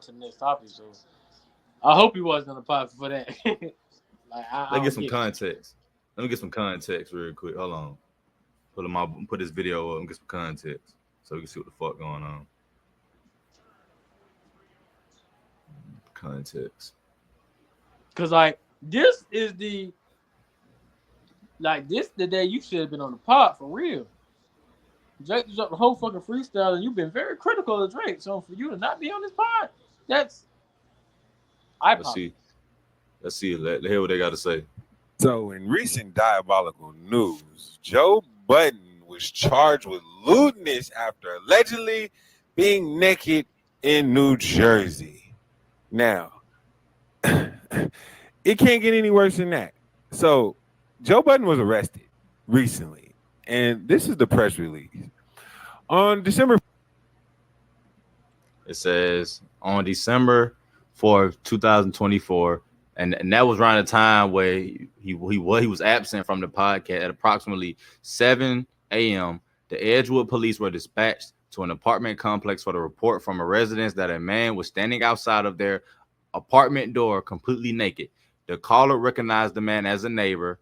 to the next topic. So I hope he wasn't on the pod for that. Let's get some context. Let me get some context real quick. Hold on. Put this video up and get some context so we can see what the fuck going on. Context. Cause this is the day you should have been on the pod for real. Drake dropped the whole fucking freestyle, and you've been very critical of Drake. So for you to not be on this pod, that's Let's see. Let hear what they got to say. So, in recent diabolical news, Joe Budden was charged with lewdness after allegedly being naked in New Jersey. Now, it can't get any worse than that. So, Joe Budden was arrested recently, and this is the press release. On December, it says on December 4th, 2024. And that was around the time where he was absent from the podcast at approximately 7 a.m. The Edgewood police were dispatched to an apartment complex for the report from a residence that a man was standing outside of their apartment door completely naked. The caller recognized the man as a neighbor,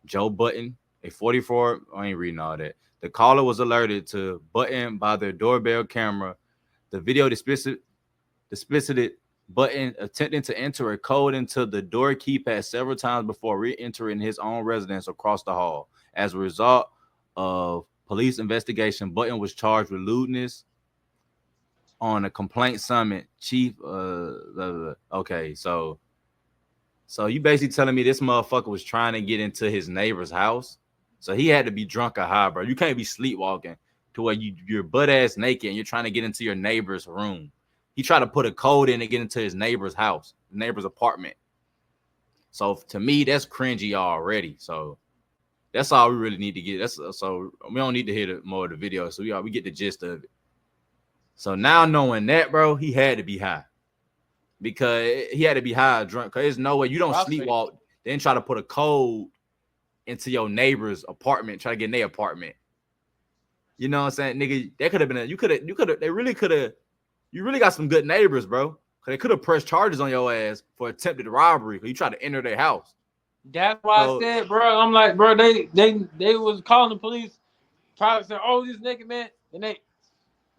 Joe Budden, a 44. I ain't reading all that. The caller was alerted to Budden by their doorbell camera. The video depicted Budden attempting to enter a code into the door keypad several times before re-entering his own residence across the hall. As a result of police investigation, Budden was charged with lewdness on a complaint summit. Chief, okay, so you basically telling me this motherfucker was trying to get into his neighbor's house? So he had to be drunk or high, bro. You can't be sleepwalking to where you're butt ass naked and you're trying to get into your neighbor's room. He tried to put a code in to get into his neighbor's house, neighbor's apartment. So to me, that's cringy already. So that's all we really need to get. So we don't need to hear more of the video. So we get the gist of it. So now knowing that, bro, he had to be high. Because he had to be high or drunk. Because there's no way you don't sleepwalk, then try to put a code into your neighbor's apartment, try to get in their apartment. You know what I'm saying? Nigga, that could have been you really got some good neighbors, bro. Cause they could have pressed charges on your ass for attempted robbery because you tried to enter their house. That's why I said, bro. I'm like, bro, they was calling the police, probably said, "Oh, this naked man," and they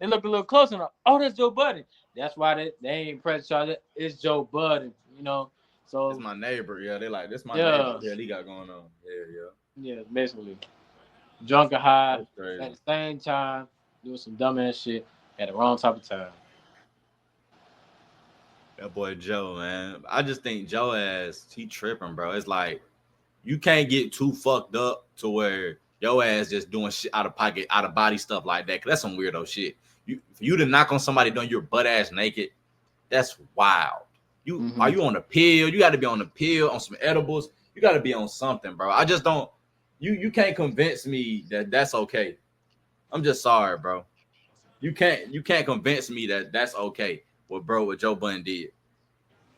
look a little closer and oh, that's Joe Budden. That's why they ain't pressed charges. It's Joe Budden, you know. So it's my neighbor. Yeah, they like this. My neighbor. Yeah, he got going on. Yeah, basically, drunk or high at the same time, doing some dumbass shit at the wrong type of time. That boy Joe, man. I just think Joe ass, he tripping, bro. It's like you can't get too fucked up to where your ass just doing shit out of pocket, out of body stuff like that. Cause that's some weirdo shit. For you to knock on somebody doing your butt ass naked, that's wild. Are you on a pill? You got to be on a pill, on some edibles. You got to be on something, bro. I just don't. You can't convince me that that's okay. I'm just sorry, bro. You can't convince me that that's okay. What Joe Budden did.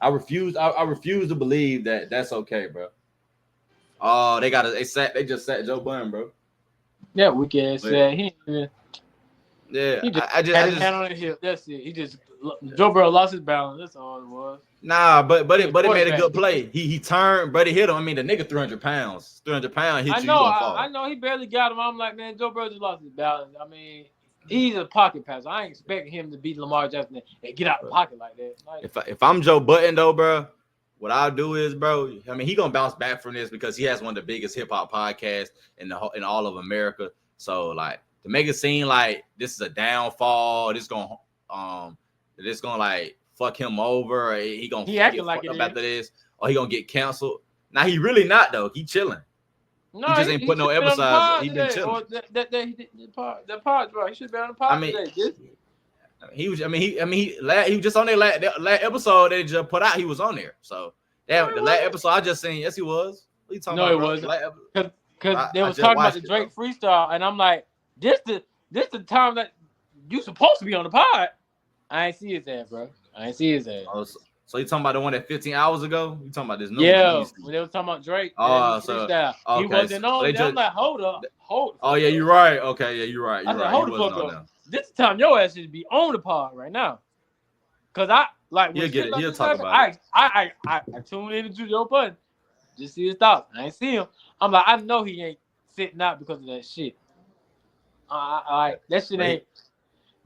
I refuse to believe that that's okay, bro. Oh, they just sat Joe Budden, bro. Yeah, weak ass said he. Yeah, he just had his hand on his hip. That's it. Joe Burrow lost his balance. That's all it was. Nah, but it made a good play. He turned, but it hit him. I mean, the nigga 300 pounds. 300 pounds hit you. I know he barely got him. I'm like, man, Joe Burrow just lost his balance. I mean, he's a pocket passer. I ain't expecting him to beat Lamar Jackson and get out the pocket like that. Like, if I'm Joe Budden though, bro, what I'll do is, bro, I mean, he gonna bounce back from this because he has one of the biggest hip hop podcasts in all of America. So like to make it seem like this is a downfall, this gonna like fuck him over, or he acting like it after this, or he gonna get canceled. Now he really not though. He chilling. No, he just ain't put no episodes. He been chilling. That pod, bro. He should be on the pod today. He was just on their last episode they just put out. He was on there. So the last episode I just seen. Yes, he was. What are you talking about? No, it wasn't. Because they was talking about the Drake freestyle, and I'm like, this the time that you supposed to be on the pod. I ain't see his ass, bro. I ain't see his ass. Oh, so you talking about the one that 15 hours ago? You talking about this new one? Yeah, when they was talking about Drake. Oh, so okay. He wasn't on. I'm like, hold up. Oh yeah, you're right. Okay, yeah, you're right. Hold the fuck up. This time your ass should be on the pod right now. Cause I like when He'll get shit it. like He'll this talk happen, about it. I tune into Joe Budden. Just see his thoughts. I ain't see him. I'm like, I know he ain't sitting out because of that shit. That shit But ain't.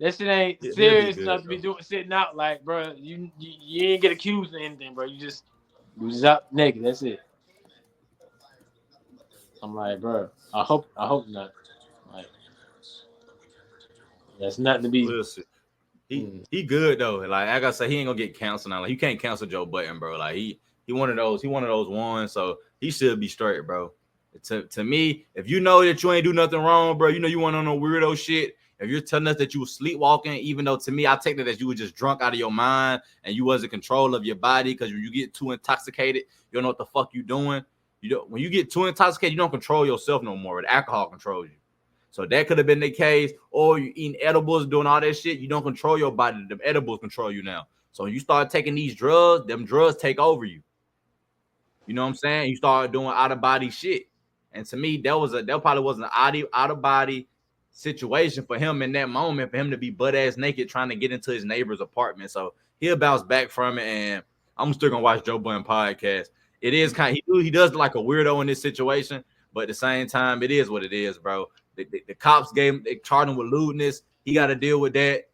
That shit ain't he'll be serious good, enough to be bro. doing sitting out. Like, bro, you ain't get accused of anything, bro. You just out naked. That's it. I'm like, bro, I hope not. Like, that's nothing to be. We'll see. Mm. He good though. Like I gotta say, he ain't gonna get canceled now. Like you can't cancel Joe Budden, bro. Like he one of those. He one of those ones. So he should be straight, bro. To me, if you know that you ain't do nothing wrong, bro, you know you want on no weirdo shit. If you're telling us that you were sleepwalking, even though to me I take that as you were just drunk out of your mind and you wasn't in control of your body, because when you get too intoxicated, you don't know what the fuck you doing. You don't. When you get too intoxicated, you don't control yourself no more. The alcohol controls you. So that could have been the case. Or you eating edibles, doing all that shit. You don't control your body. Them edibles control you now. So when you start taking these drugs, them drugs take over you. You know what I'm saying? You start doing out of body shit. And to me, that probably was an out of body situation for him in that moment, for him to be butt ass naked trying to get into his neighbor's apartment. So he'll bounce back from it. And I'm still gonna watch Joe Budden podcast. It is he does like a weirdo in this situation, but at the same time, it is what it is, bro. The cops they charged him with lewdness. He got to deal with that.